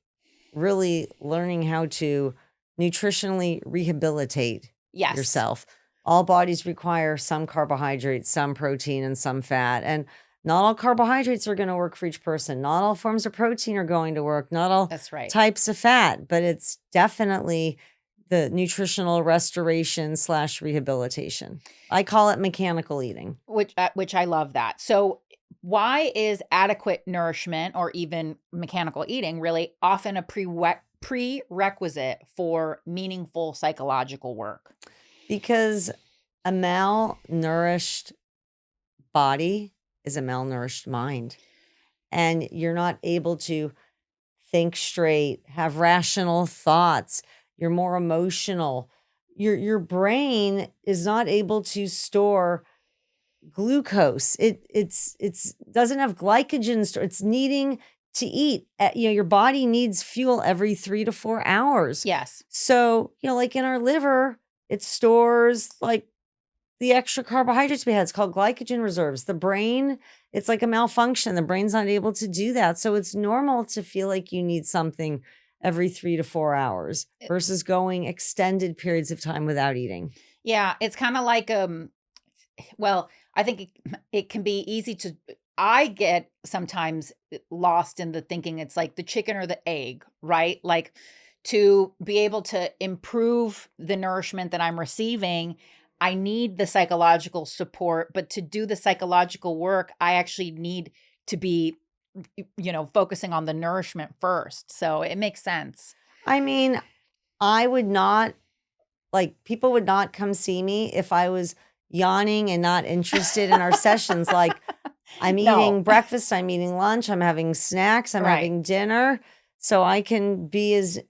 really learning how to nutritionally rehabilitate Yes. yourself. All bodies require some carbohydrates, some protein, and some fat. And not all carbohydrates are going to work for each person. Not all forms of protein are going to work. Not all That's right. types of fat, but it's definitely the nutritional restoration slash rehabilitation. I call it mechanical eating. Which I love that. So why is adequate nourishment or even mechanical eating really often a prerequisite for meaningful psychological work? Because a malnourished body is a malnourished mind. And you're not able to think straight, have rational thoughts. You're more emotional. Your brain is not able to store glucose. It's doesn't have glycogen store. It's needing to eat. Your body needs fuel every 3 to 4 hours. Yes. So, like in our liver, it stores like the extra carbohydrates we had. It's called glycogen reserves. The brain, it's like a malfunction. The brain's not able to do that. So it's normal to feel like you need something every 3 to 4 hours versus going extended periods of time without eating. Yeah, it's kind of like well, I think it can be easy to I get sometimes lost in the thinking it's like the chicken or the egg, right? Like to be able to improve the nourishment that I'm receiving, I need the psychological support, but to do the psychological work, I actually need to be focusing on the nourishment first. So it makes sense. I mean, I would not, people would not come see me if I was yawning and not interested in our sessions. Like, I'm eating breakfast, I'm eating lunch, I'm having snacks, I'm having dinner. So I can be as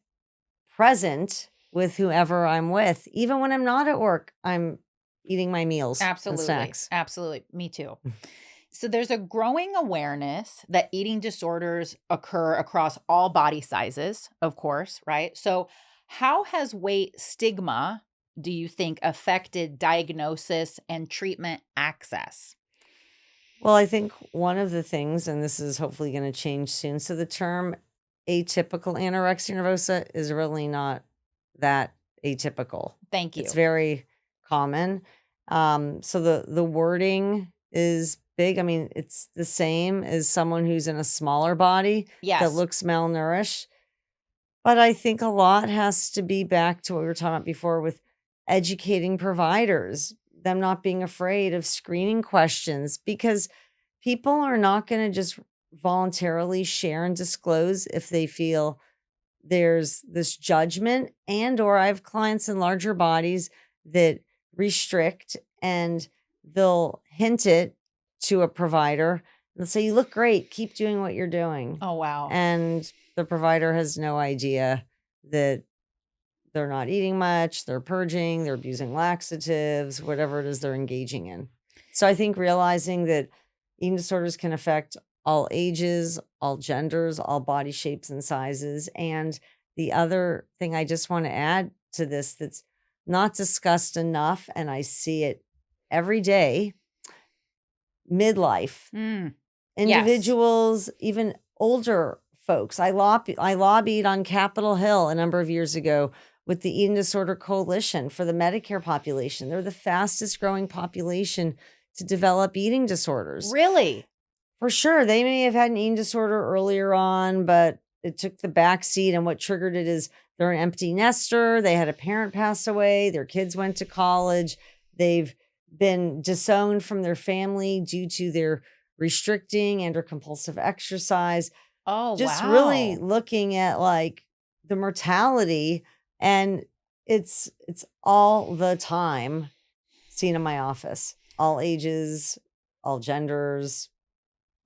present with whoever I'm with. Even when I'm not at work, I'm eating my meals and snacks. Absolutely. Me too. So there's a growing awareness that eating disorders occur across all body sizes, of course, right? So how has weight stigma, do you think, affected diagnosis and treatment access? Well, I think one of the things, and this is hopefully going to change soon. So the term atypical anorexia nervosa is really not that atypical. Thank you. It's very common. So the wording is big. I mean, it's the same as someone who's in a smaller body that looks malnourished. But I think a lot has to be back to what we were talking about before with educating providers, them not being afraid of screening questions, because people are not going to just voluntarily share and disclose if they feel there's this judgment. And or I have clients in larger bodies that restrict, and they'll hint it to a provider. They'll say, "You look great, keep doing what you're doing." Oh, wow. And the provider has no idea that they're not eating much, they're purging, they're abusing laxatives, whatever it is they're engaging in. So I think realizing that eating disorders can affect all ages, all genders, all body shapes and sizes. And the other thing I just want to add to this that's not discussed enough, and I see it every day, midlife. Individuals, even older folks. I lobbied on Capitol Hill a number of years ago with the Eating Disorder Coalition for the Medicare population. They're the fastest growing population to develop eating disorders. Really? For sure. They may have had an eating disorder earlier on, but it took the back seat. And what triggered it is they're an empty nester. They had a parent pass away. Their kids went to college. They've been disowned from their family due to their restricting and or compulsive exercise. Oh, just wow. really looking at like the mortality, and it's all the time seen in my office, all ages, all genders.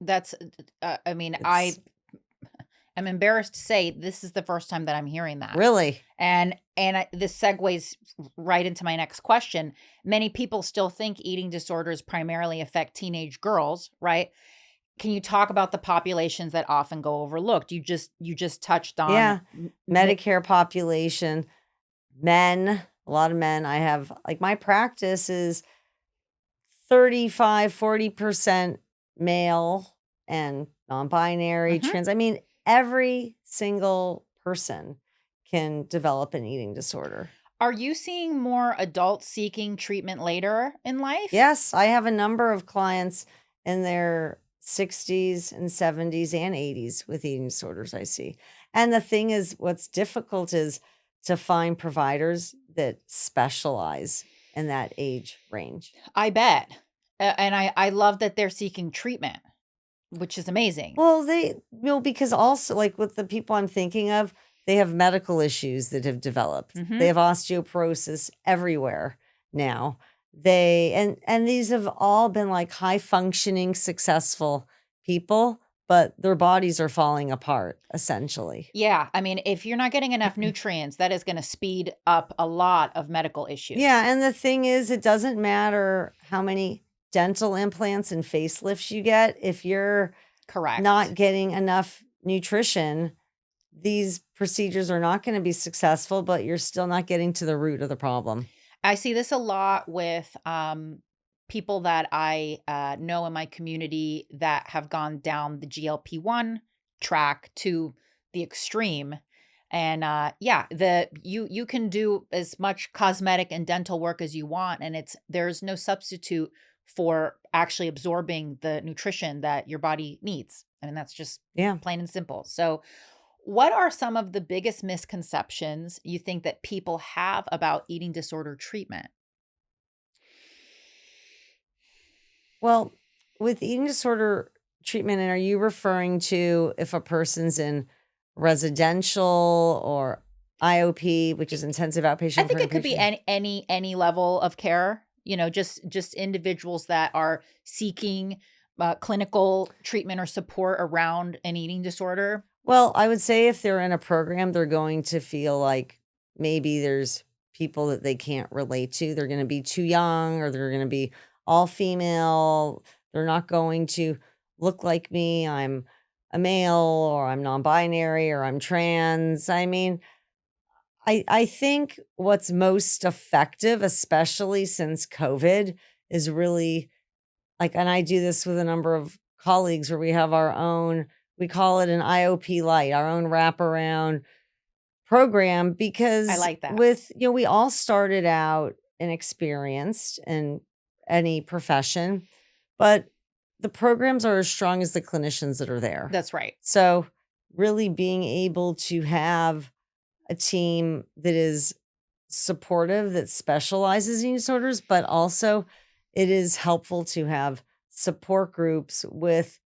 That's, I mean, I am embarrassed to say this is the first time that I'm hearing that. Really? And this segues right into my next question. Many people still think eating disorders primarily affect teenage girls, right? Can you talk about the populations that often go overlooked? You just touched on. Yeah. Medicare population, men, a lot of men. I have, like, my practice is 35-40% male and non-binary, trans. I mean, every single person can develop an eating disorder. Are you seeing more adults seeking treatment later in life? Yes, I have a number of clients in their 60s and 70s and 80s with eating disorders I see. And the thing is, what's difficult is to find providers that specialize in that age range. I bet. And I love that they're seeking treatment, which is amazing. Well, because also, like, with the people I'm thinking of, they have medical issues that have developed. They have osteoporosis everywhere now. And these have all been like high functioning, successful people, but their bodies are falling apart essentially. Yeah, I mean, if you're not getting enough nutrients, that is going to speed up a lot of medical issues. Yeah, and the thing is, it doesn't matter how many dental implants and facelifts you get. If you're Correct. not getting enough nutrition, these procedures are not going to be successful, but you're still not getting to the root of the problem. I see this a lot with people that I know in my community that have gone down the GLP-1 track to the extreme. And yeah, you can do as much cosmetic and dental work as you want, and there's no substitute for actually absorbing the nutrition that your body needs. I mean, that's just Yeah. plain and simple. So what are some of the biggest misconceptions you think that people have about eating disorder treatment? Well, with eating disorder treatment, and are you referring to if a person's in residential or IOP, which is intensive outpatient? I think it could be inpatient? any level of care, just individuals that are seeking clinical treatment or support around an eating disorder. Well, I would say if they're in a program, they're going to feel like maybe there's people that they can't relate to. They're going to be too young, or they're going to be all female. They're not going to look like me. I'm a male, or I'm non binary, or I'm trans. I mean, I think what's most effective, especially since COVID, is really like, and I do this with a number of colleagues where we have our own, we call it an IOP light, our own wraparound program, I because like that. we all started out inexperienced in any profession, but the programs are as strong as the clinicians that are there. That's right. So, really being able to have a team that is supportive, that specializes in eating disorders, but also it is helpful to have support groups with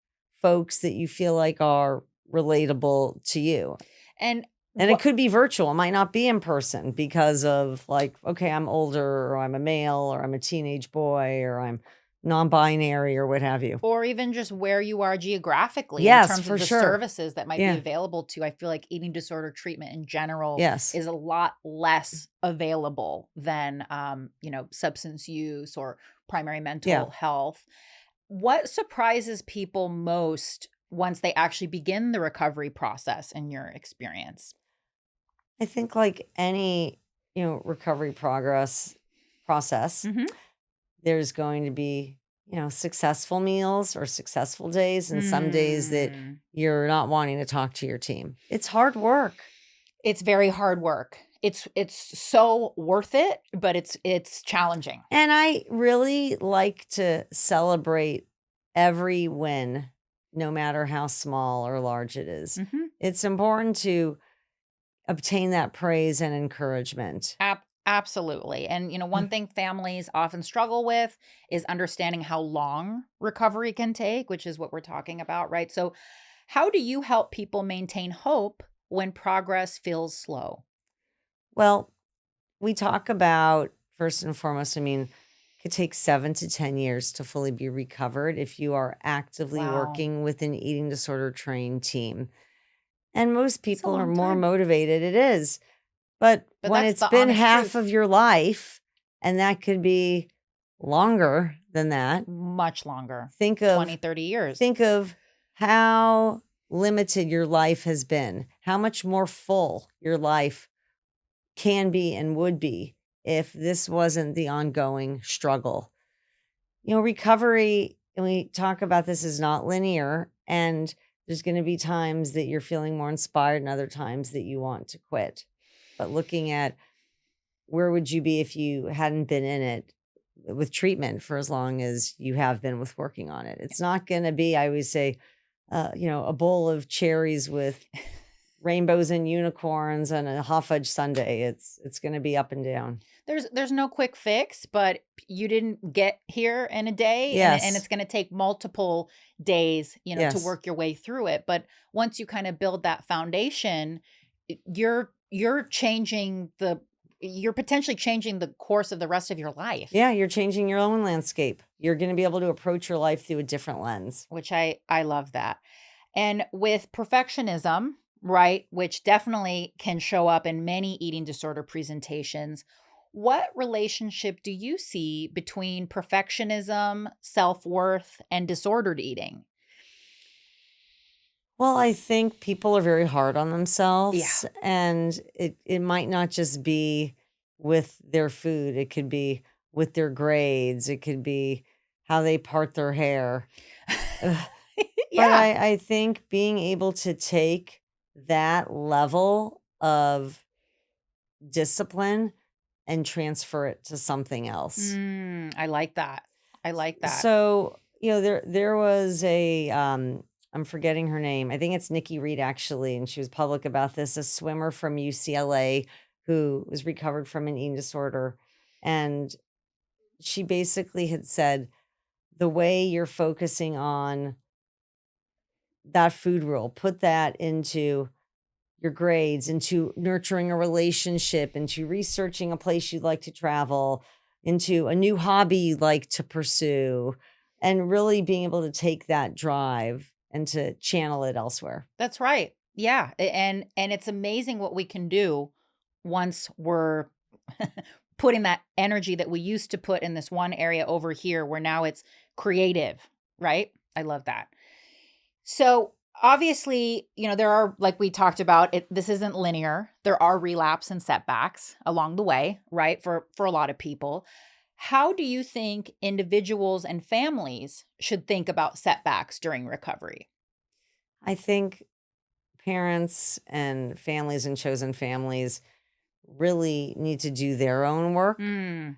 folks that you feel like are relatable to you. And It could be virtual, it might not be in person because of like, okay, I'm older, or I'm a male, or I'm a teenage boy, or I'm non-binary, or what have you. or even just where you are geographically in Yes, terms for of the sure. services that might be Yeah. available to. I feel like eating disorder treatment in general Yes. is a lot less available than substance use or primary mental health. What surprises people most once they actually begin the recovery process in your experience? I think like any, recovery process, Mhm. there's going to be, successful meals or successful days, and some days that Mm. you're not wanting to talk to your team. It's hard work. It's very hard work. It's so worth it, but it's challenging. And I really like to celebrate every win, no matter how small or large it is. Mhm. It's important to obtain that praise and encouragement. Absolutely. And one thing families often struggle with is understanding how long recovery can take, which is what we're talking about, right? So, how do you help people maintain hope when progress feels slow? Well, we talk about first and foremost, I mean, it could take 7 to 10 years to fully be recovered if you are actively Wow. working with an eating disorder trained team. And most It's a people are long more time. motivated. It is. But when that's it's the been honest half truth. of your life, and that could be longer than that, Much longer. think 20, of 30 years. think of how limited your life has been, how much more full your life can be and would be if this wasn't the ongoing struggle. Recovery, and we talk about this, is not linear, and there's going to be times that you're feeling more inspired and other times that you want to quit. But looking at where would you be if you hadn't been in it with treatment for as long as you have been with working on it? It's not going to be, I always say, a bowl of cherries with rainbows and unicorns and a hot fudge sundae. It's going to be up and down. There's no quick fix, but you didn't get here in a day, and it's Yes. going to take multiple days, to Yes. work your way through it. But once you kind of build that foundation, you're changing you're potentially changing the course of the rest of your life. Yeah, you're changing your own landscape. You're going to be able to approach your life through a different lens. Which I love that. And with perfectionism, right, which definitely can show up in many eating disorder presentations, what relationship do you see between perfectionism, self-worth, and disordered eating? Well, I think people are very hard on Yeah. themselves, and it might not just be with their food. It could be with their grades. It could be how they part their hair. Ugh. But Yeah. I think being able to take that level of discipline and transfer it to something else. I like that. I like that. So, there was a I'm forgetting her name. I think it's Nikki Reed actually, and she was public about this, a swimmer from UCLA who was recovered from an eating disorder. And she basically had said the way you're focusing on that food rule, put that into your grades, into nurturing a relationship, into researching a place you'd like to travel, into a new hobby you'd like to pursue, and really being able to take that drive and to channel it elsewhere. That's right. Yeah, and it's amazing what we can do once we're putting that energy that we used to put in this one area over here where now it's creative, right? I love that. So, obviously, there are, like we talked about, this isn't linear. There are relapse and setbacks along the way, right? For a lot of people. How do you think individuals and families should think about setbacks during recovery? I think parents and families and chosen families really need to do their own work Mm,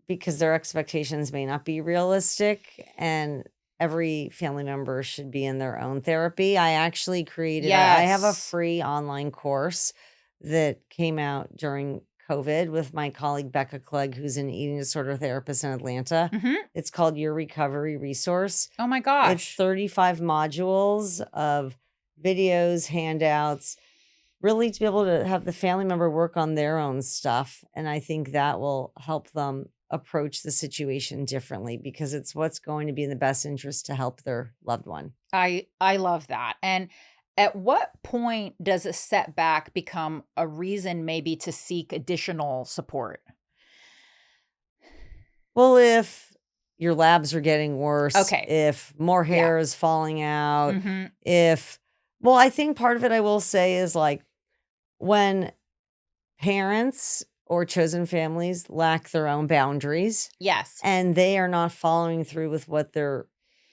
because their expectations may not be realistic, and every family member should be in their own therapy. I actually created I have a yes. free online course that came out during COVID with my colleague Becca Clegg, who's an eating disorder therapist in Atlanta. Hmm. It's called Your Recovery Resource. Oh my It's gosh. 35 modules of videos, handouts, really to be able to have the family member work on their own stuff. And I think that will help them approach the situation differently because it's what's going to be in the best interest to help their loved one. I love that. And at what point does a setback become a reason maybe to seek additional support? Well, if your labs are getting worse, Okay. if more Yeah. hair is falling out, Hmm. if, well, I think part of it I will say is like when parents or chosen families lack their own boundaries Yes. and they are not following through with what their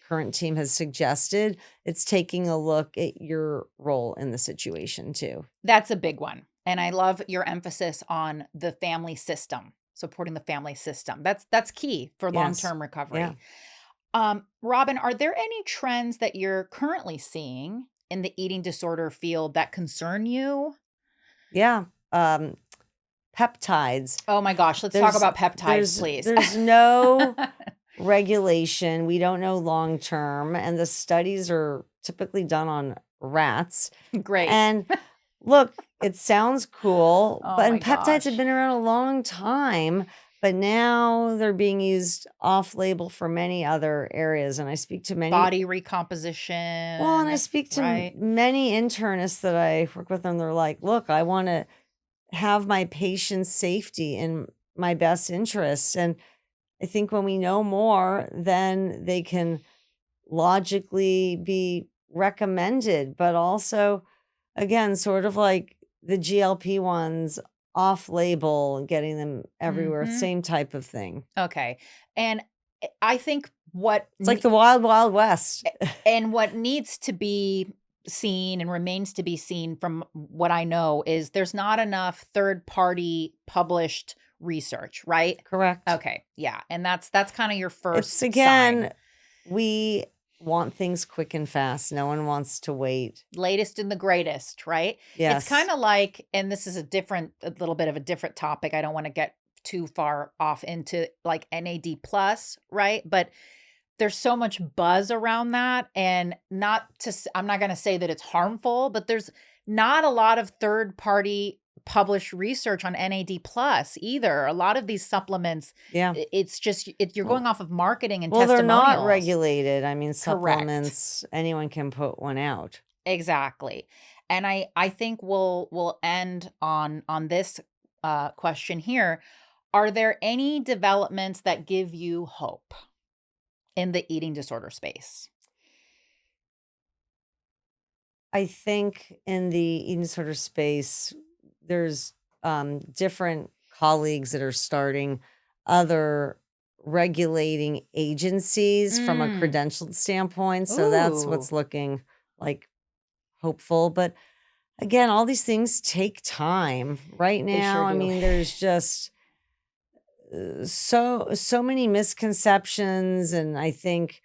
current team has suggested, it's taking a look at your role in the situation too. That's a big one. And I love your emphasis on the family system, supporting the family system. That's key for Yes. long-term Yeah. recovery. Robyn, are there any trends that you're currently seeing in the eating disorder field that concern you? Yeah. Peptides. Oh my gosh, let's talk There's about peptides, please. there's no regulation. We don't know long term, and the studies are typically done on rats. Great. And look, it sounds cool, Oh but my and peptides have gosh. been around a long time, but now they're being used off label for many other areas. And I speak to many, Body and I recomposition, speak to right? many internists that I work with, and they're like, look, I want to have my patient's safety in my best interests. And I think when we know more, then they can logically be recommended, but also, again, sort of like the GLP-1s off label and getting them everywhere, Mhm. same type of thing. Okay. And I think what It's like the wild, wild west. and what needs to be seen and remains to be seen from what I know is there's not enough third party published research, right? Correct. Okay. Yeah. And that's kind of your It's first again, sign. we want things quick and fast. No one wants to wait. Latest and the greatest, right? It's kind Yes. of like, and this is a little bit of a different topic. I don't want to get too far off into like NAD plus, right? But there's so much buzz around that, and I'm not going to say that it's harmful, but there's not a lot of third party published research on NAD plus either. A lot of these supplements, Yeah. it's just, you're Well- going off of marketing and Well, they're testimonials. not regulated. I mean, Correct. supplements, anyone can put one out. Exactly. And I think we'll end on this question here. Are there any developments that give you hope in the eating disorder space? I think in the eating disorder space, there's different colleagues that are starting other regulating agencies from a Mm. credentialed standpoint. So that's Ooh. what's looking like hopeful. But again, all these things take time. Right They now, sure I do. mean, there's just so many misconceptions, and I think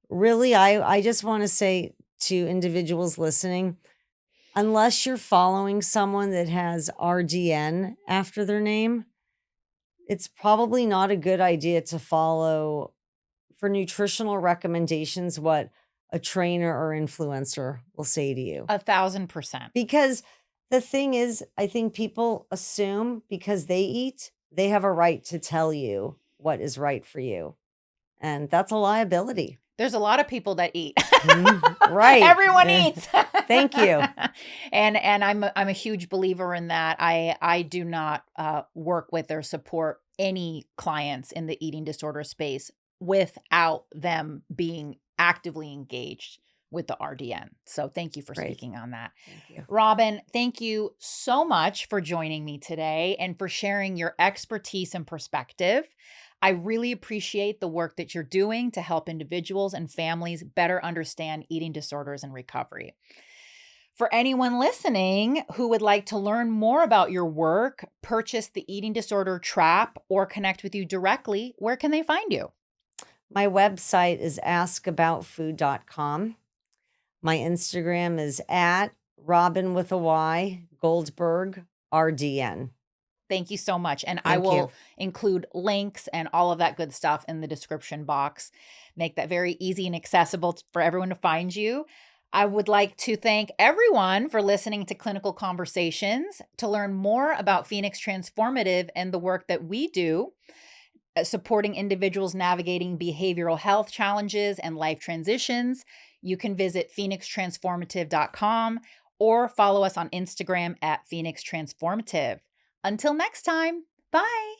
really I just want to say to individuals listening, unless you're following someone that has RDN after their name, it's probably not a good idea to follow for nutritional recommendations what a trainer or influencer will say to you. 1,000%. Because the thing is, I think people assume because they eat, they have a right to tell you what is right for you. And that's a liability. There's a lot of people that eat. Right. Everyone eats. Thank you. And I'm a huge believer in that. I do not work with or support any clients in the eating disorder space without them being actively engaged with the RDN. So thank you for Great. speaking on that. Thank you. Robyn, thank you so much for joining me today and for sharing your expertise and perspective. I really appreciate the work that you're doing to help individuals and families better understand eating disorders and recovery. For anyone listening who would like to learn more about your work, purchase the eating disorder trap, or connect with you directly, where can they find you? My website is askaboutfood.com. My Instagram is at Robyn with a Y, Goldberg, RDN. Thank you so much. And I Thank will you. include links and all of that good stuff in the description box. Make that very easy and accessible for everyone to find you. I would like to thank everyone for listening to Clinical Conversations. To learn more about Phoenix Transformative and the work that we do, supporting individuals navigating behavioral health challenges and life transitions, you can visit phoenixtransformative.com or follow us on Instagram at Phoenix Transformative. Until next time, bye.